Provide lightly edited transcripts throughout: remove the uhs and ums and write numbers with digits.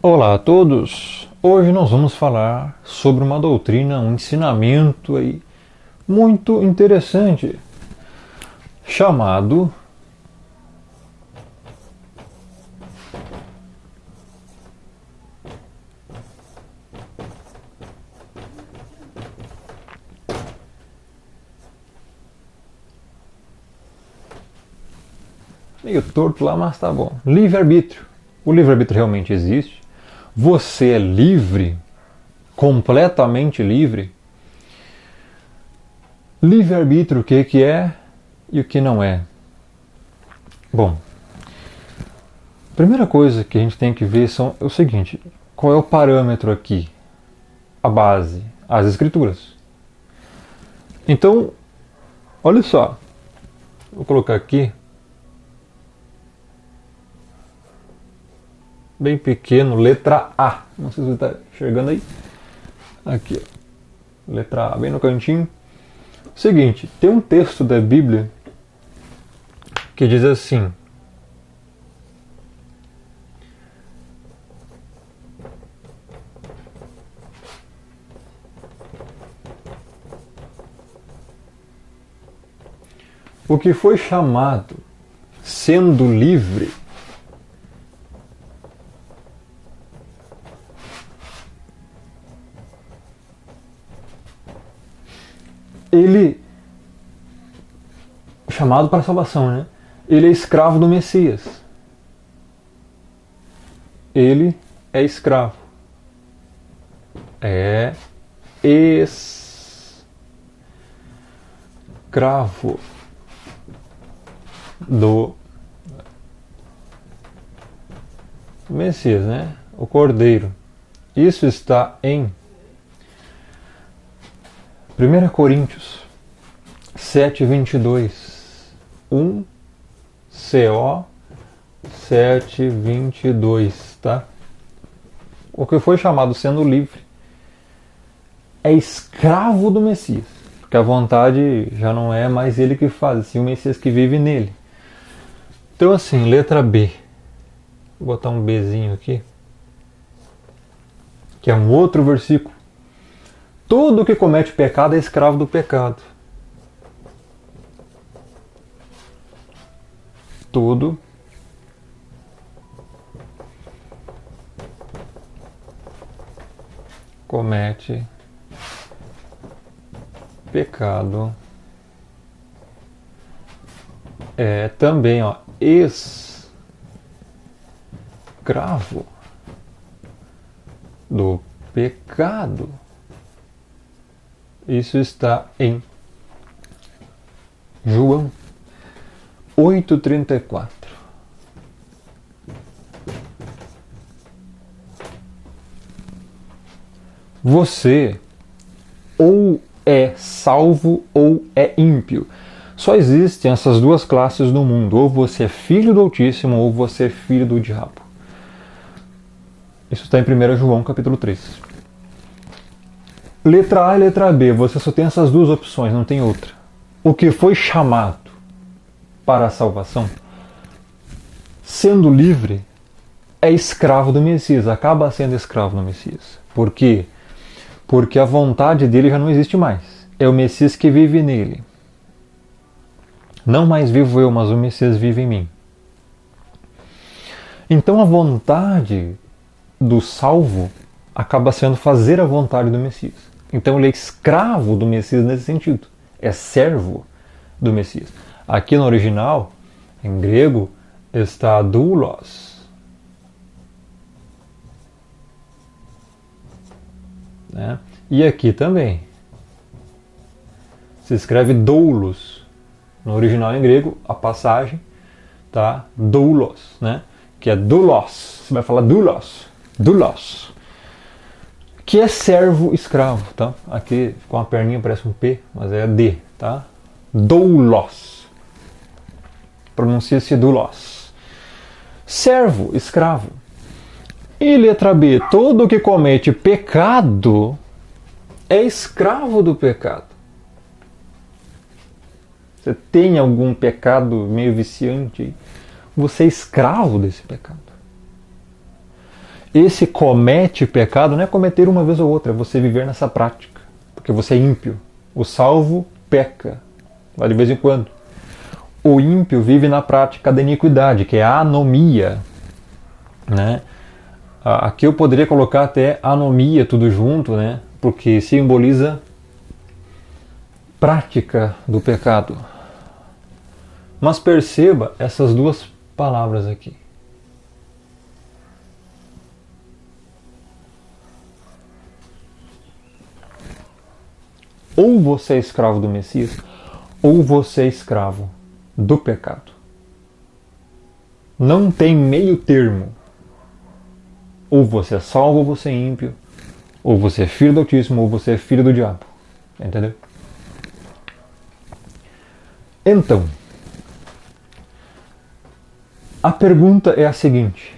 Olá a todos! Hoje nós vamos falar sobre uma doutrina, um ensinamento aí muito interessante, chamado meio torto lá, mas tá bom. Livre-arbítrio. O livre-arbítrio realmente existe. Você é livre, completamente livre. Livre-arbítrio, o que é e o que não é? Bom, a primeira coisa que a gente tem que ver é o seguinte: qual é o parâmetro aqui? A base, as escrituras. Então, olha só, vou colocar aqui, bem pequeno, letra A. Não sei se você está enxergando aí. Aqui, ó. Letra A, bem no cantinho. Seguinte, tem um texto da Bíblia que diz assim: o que foi chamado sendo livre ele chamado para a salvação, né? Ele é escravo do Messias. Ele é escravo. É escravo do Messias, né? O Cordeiro. Isso está em 1 Coríntios 7:22. 1 CO 7:22, tá? O que foi chamado sendo livre é escravo do Messias, porque a vontade já não é mais ele que faz, sim o Messias que vive nele. Então assim, letra B. Vou botar um Bzinho aqui, que é um outro versículo. Todo que comete pecado é escravo do pecado. Todo comete pecado é também, ó, escravo do pecado. Isso está em João 8:34. Você ou é salvo ou é ímpio. Só existem essas duas classes no mundo. Ou você é filho do Altíssimo ou você é filho do diabo. Isso está em 1 João capítulo 3. Letra A e letra B. Você só tem essas duas opções, não tem outra. O que foi chamado para a salvação, sendo livre, é escravo do Messias. Acaba sendo escravo do Messias. Por quê? Porque a vontade dele já não existe mais. É o Messias que vive nele. Não mais vivo eu, mas o Messias vive em mim. Então a vontade do salvo acaba sendo fazer a vontade do Messias. Então ele é escravo do Messias nesse sentido. É servo do Messias. Aqui no original, em grego, está doulos. Né? E aqui também se escreve doulos. No original em grego, a passagem tá doulos, né? Que é doulos. Você vai falar doulos, que é servo escravo, tá? Aqui com a perninha parece um P, mas é D, tá? Doulos. Pronuncia-se doulos. Servo, escravo. E letra B, todo que comete pecado é escravo do pecado. Você tem algum pecado meio viciante, você é escravo desse pecado. esse comete pecado não é cometer uma vez ou outra, é você viver nessa prática. Porque você é ímpio. O salvo peca, lá de vez em quando. O ímpio vive na prática da iniquidade, que é a anomia. Né? Aqui eu poderia colocar até anomia tudo junto, né? Porque simboliza prática do pecado. Mas perceba essas duas palavras aqui. Ou você é escravo do Messias, ou você é escravo do pecado. Não tem meio termo. Ou você é salvo ou você é ímpio. Ou você é filho do Altíssimo ou você é filho do diabo. Entendeu? Então, a pergunta é a seguinte.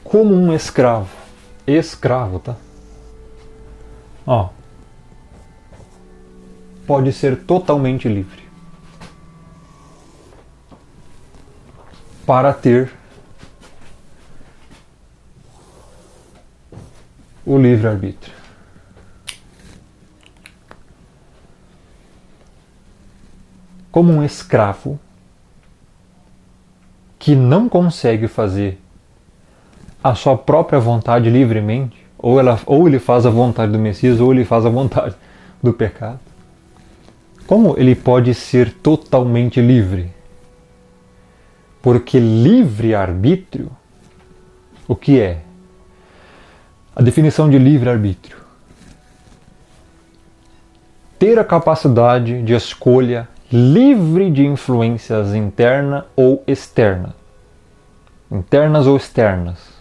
Como um escravo, escravo, tá? Ó, pode ser totalmente livre para ter o livre-arbítrio. Como um escravo que não consegue fazer a sua própria vontade livremente, ou ele faz a vontade do Messias, ou ele faz a vontade do pecado. Como ele pode ser totalmente livre? Porque livre-arbítrio, o que é? A definição de livre-arbítrio: ter a capacidade de escolha livre de influências internas ou externas. Internas ou externas.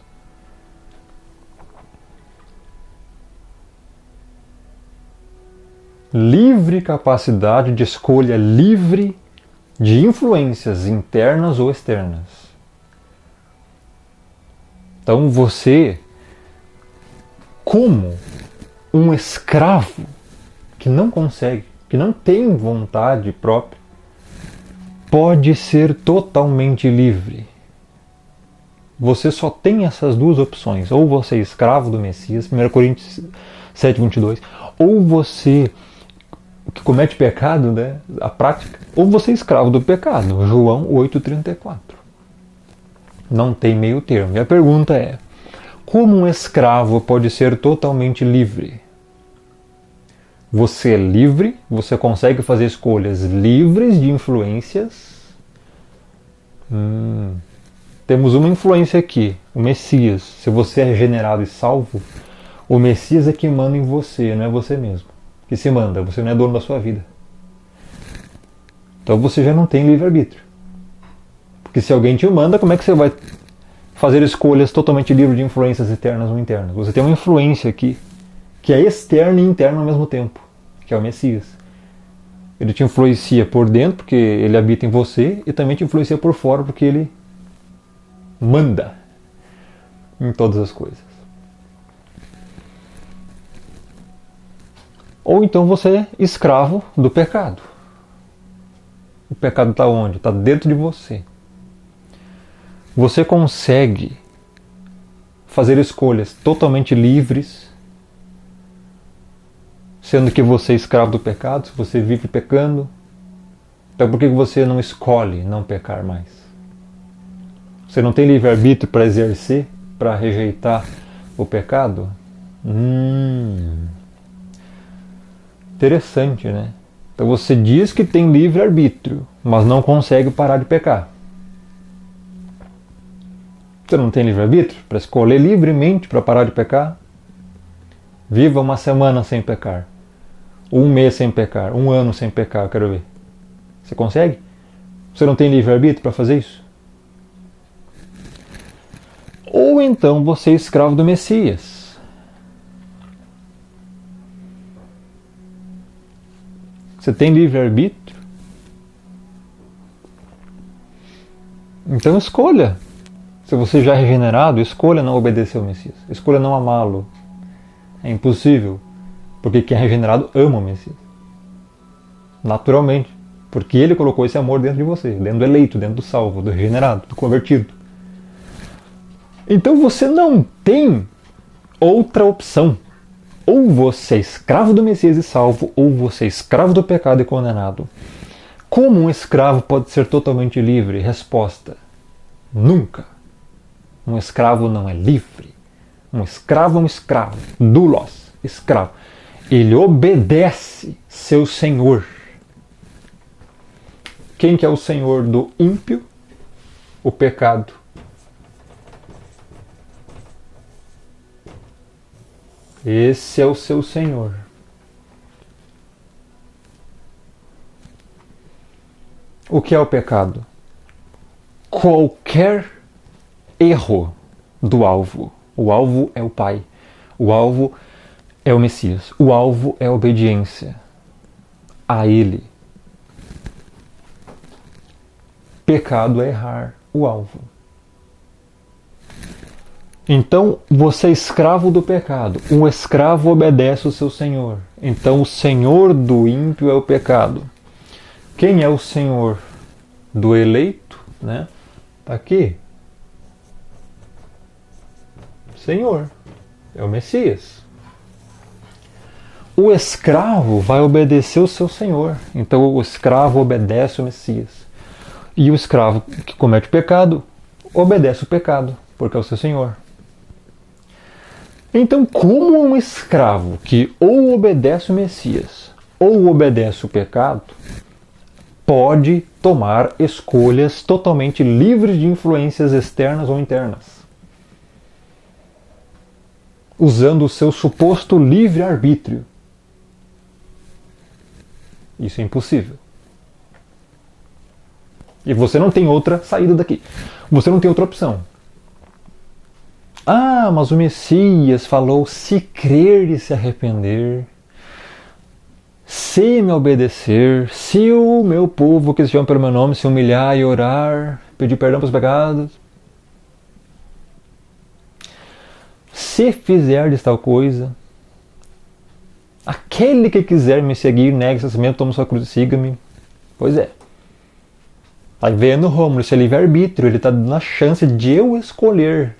Livre capacidade de escolha livre de influências internas ou externas. Então você, como um escravo que não consegue, que não tem vontade própria, pode ser totalmente livre. Você só tem essas duas opções. Ou você é escravo do Messias, 1 Coríntios 7:22, ou você que comete pecado, né, a prática, ou você é escravo do pecado, João 8:34. Não tem meio termo. E a pergunta é: como um escravo pode ser totalmente livre? Você é livre, você consegue fazer escolhas livres de influências. Temos uma influência aqui, o Messias. Se você é regenerado e salvo, o Messias é que manda em você, não é você mesmo que se manda, você não é dono da sua vida. Então você já não tem livre-arbítrio. Porque se alguém te manda, como é que você vai fazer escolhas totalmente livres de influências externas ou internas? Você tem uma influência aqui, que é externa e interna ao mesmo tempo, que é o Messias. Ele te influencia por dentro, porque ele habita em você, e também te influencia por fora, porque ele manda em todas as coisas. Ou então você é escravo do pecado. O pecado está onde? Está dentro de você. Você consegue fazer escolhas totalmente livres, sendo que você é escravo do pecado, se você vive pecando. Então por que você não escolhe não pecar mais? Você não tem livre-arbítrio para exercer, para rejeitar o pecado? Interessante, né? Então você diz que tem livre-arbítrio, mas não consegue parar de pecar. Você não tem livre-arbítrio para escolher livremente para parar de pecar? Viva uma semana sem pecar. Um mês sem pecar. Um ano sem pecar, eu quero ver. Você consegue? Você não tem livre-arbítrio para fazer isso? Ou então você é escravo do Messias. Você tem livre-arbítrio? Então escolha. Se você já é regenerado, escolha não obedecer ao Messias. Escolha não amá-lo. É impossível. Porque quem é regenerado ama o Messias. Naturalmente. Porque ele colocou esse amor dentro de você. Dentro do eleito, dentro do salvo, do regenerado, do convertido. Então você não tem outra opção. Ou você é escravo do Messias e salvo, ou você é escravo do pecado e condenado. Como um escravo pode ser totalmente livre? Resposta: nunca. Um escravo não é livre. Um escravo é um escravo. Doulos, escravo. Ele obedece seu senhor. Quem que é o senhor do ímpio? O pecado. Esse é o seu senhor. O que é o pecado? Qualquer erro do alvo. O alvo é o Pai. O alvo é o Messias. O alvo é a obediência a Ele. Pecado é errar o alvo. Então, você é escravo do pecado. Um escravo obedece o seu senhor. Então, o senhor do ímpio é o pecado. Quem é o senhor do eleito? Né? Tá aqui. Senhor. É o Messias. O escravo vai obedecer o seu senhor. Então, o escravo obedece o Messias. E o escravo que comete o pecado obedece o pecado, porque é o seu senhor. Então, como um escravo que ou obedece o Messias ou obedece o pecado, pode tomar escolhas totalmente livres de influências externas ou internas, usando o seu suposto livre-arbítrio? Isso é impossível. E você não tem outra saída daqui. Você não tem outra opção. Ah, mas o Messias falou: se crer e se arrepender, se me obedecer, se o meu povo que se chama pelo meu nome se humilhar e orar, pedir perdão pelos pecados, se fizerdes tal coisa, aquele que quiser me seguir, negue-se a si mesmo, tome sua cruz e siga-me. Pois é. Aí vendo Rômulo, esse livre-arbítrio, ele está dando a chance de eu escolher.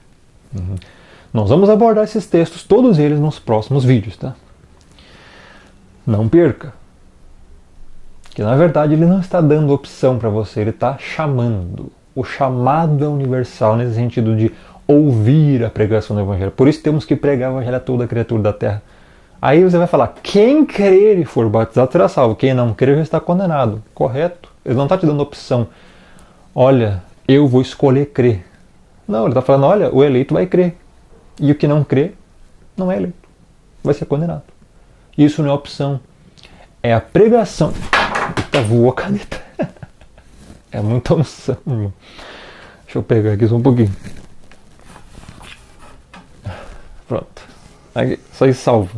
Nós vamos abordar esses textos, todos eles, nos próximos vídeos, tá? Não perca. Que na verdade ele não está dando opção para você, ele está chamando. O chamado é universal nesse sentido de ouvir a pregação do Evangelho. Por isso temos que pregar o Evangelho a toda criatura da terra. Aí você vai falar: quem crer e for batizado será salvo, quem não crer já está condenado. Correto? Ele não está te dando opção. Olha, eu vou escolher crer. Não, ele está falando: olha, o eleito vai crer. E o que não crê, não é eleito. Vai ser condenado. Isso não é opção. É a pregação. Eita, voou a caneta. É muita unção. Deixa eu pegar aqui só um pouquinho. Pronto. Aqui, só aí salvo.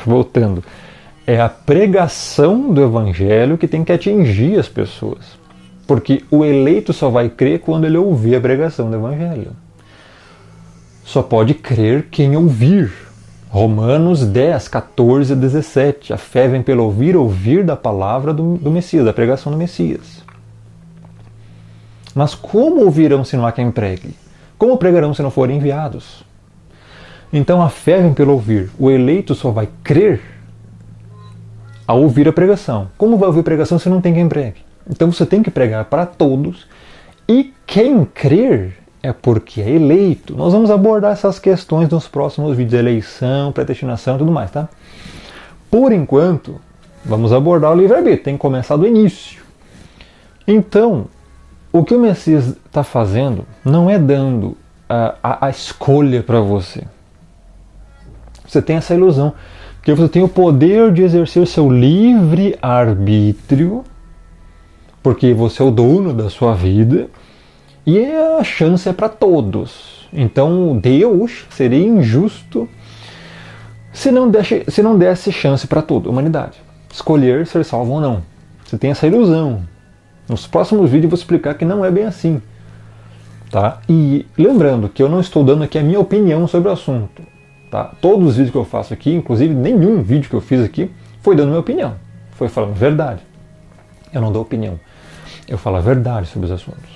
Voltando. É a pregação do Evangelho que tem que atingir as pessoas. Porque o eleito só vai crer quando ele ouvir a pregação do Evangelho. Só pode crer quem ouvir. Romanos 10, 14 e 17. A fé vem pelo ouvir da palavra do Messias, da pregação do Messias. Mas como ouvirão se não há quem pregue? Como pregarão se não forem enviados? Então a fé vem pelo ouvir. O eleito só vai crer ao ouvir a pregação. Como vai ouvir a pregação se não tem quem pregue? Então você tem que pregar para todos. E quem crer é porque é eleito. Nós vamos abordar essas questões nos próximos vídeos, eleição, predestinação e tudo mais, tá? Por enquanto, vamos abordar o livre-arbítrio, tem que começar do início. Então, o que o Messias está fazendo não é dando a escolha para você. Você tem essa ilusão, que você tem o poder de exercer seu livre-arbítrio Porque você é o dono da sua vida e a chance é para todos. Então Deus seria injusto se não desse chance para toda a humanidade escolher ser salvo ou não. Você tem essa ilusão. Nos próximos vídeos eu vou explicar que não é bem assim. Tá? E lembrando que eu não estou dando aqui a minha opinião sobre o assunto. Tá? Todos os vídeos que eu faço aqui, inclusive nenhum vídeo que eu fiz aqui, foi dando minha opinião. Foi falando verdade. Eu não dou opinião. Eu falo a verdade sobre os assuntos.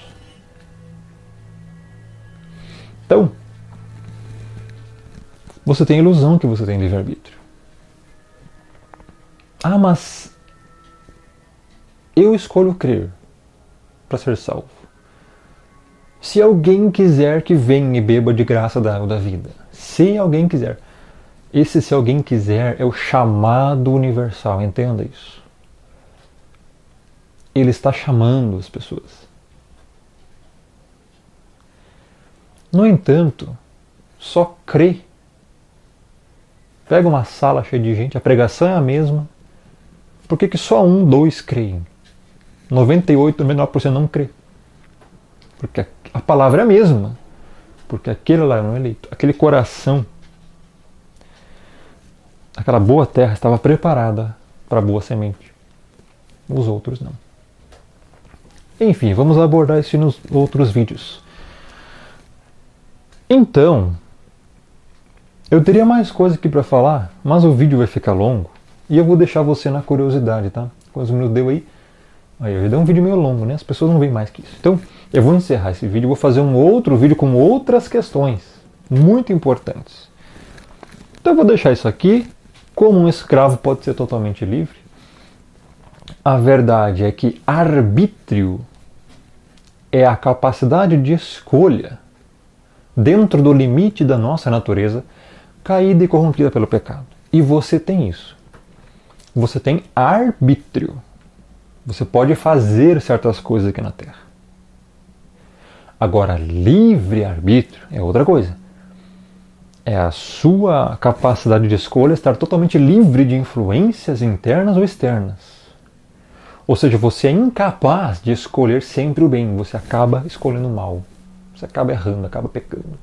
Então, você tem a ilusão que você tem livre-arbítrio. Ah, mas eu escolho crer para ser salvo. Se alguém quiser que venha e beba de graça da água da vida. Se alguém quiser. Esse se alguém quiser é o chamado universal, entenda isso. Ele está chamando as pessoas. No entanto, só crê. Pega uma sala cheia de gente, a pregação é a mesma. Por que só 1, 2 creem? 98, 99% não crê. Porque a palavra é a mesma. Porque aquele lá não é eleito. Aquele coração, aquela boa terra estava preparada para a boa semente. Os outros não. Enfim, vamos abordar isso nos outros vídeos. Então, eu teria mais coisa aqui para falar, mas o vídeo vai ficar longo e eu vou deixar você na curiosidade, tá? Quantos minutos deu aí? Aí, eu já dei um vídeo meio longo, né? As pessoas não veem mais que isso. Então, eu vou encerrar esse vídeo e vou fazer um outro vídeo com outras questões muito importantes. Então, eu vou deixar isso aqui. Como um escravo pode ser totalmente livre? A verdade é que arbítrio é a capacidade de escolha dentro do limite da nossa natureza, caída e corrompida pelo pecado. E você tem isso. Você tem arbítrio. Você pode fazer certas coisas aqui na Terra. Agora, livre-arbítrio é outra coisa. É a sua capacidade de escolha estar totalmente livre de influências internas ou externas. Ou seja, você é incapaz de escolher sempre o bem. Você acaba escolhendo o mal. Você acaba errando, acaba pecando.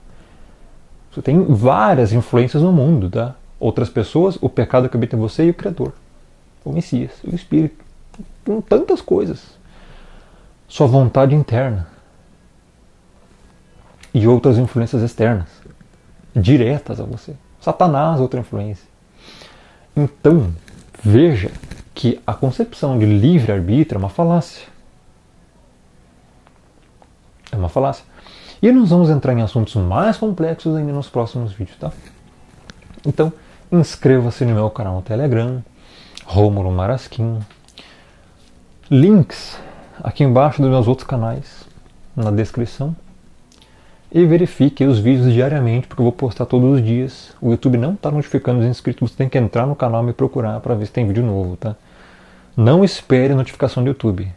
Você tem várias influências no mundo, tá? Outras pessoas, o pecado que habita em você e o Criador. O Messias, o Espírito. Com tantas coisas. Sua vontade interna. E outras influências externas. Diretas a você. Satanás, outra influência. Então, veja que a concepção de livre-arbítrio é uma falácia. É uma falácia. E nós vamos entrar em assuntos mais complexos ainda nos próximos vídeos, tá? Então, inscreva-se no meu canal no Telegram, Rômulo Marasquim. Links aqui embaixo dos meus outros canais, na descrição. E verifique os vídeos diariamente, porque eu vou postar todos os dias. O YouTube não está notificando os inscritos, você tem que entrar no canal e me procurar para ver se tem vídeo novo, tá? Não espere notificação do YouTube.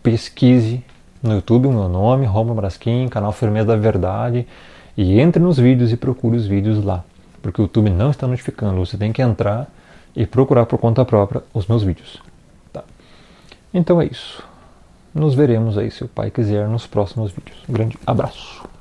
Pesquise no YouTube o meu nome, Rômulo Marasquim, canal Firmeza da Verdade, e entre nos vídeos e procure os vídeos lá. Porque o YouTube não está notificando, você tem que entrar e procurar por conta própria os meus vídeos. Tá? Então é isso. Nos veremos aí, se o Pai quiser, nos próximos vídeos. Um grande abraço.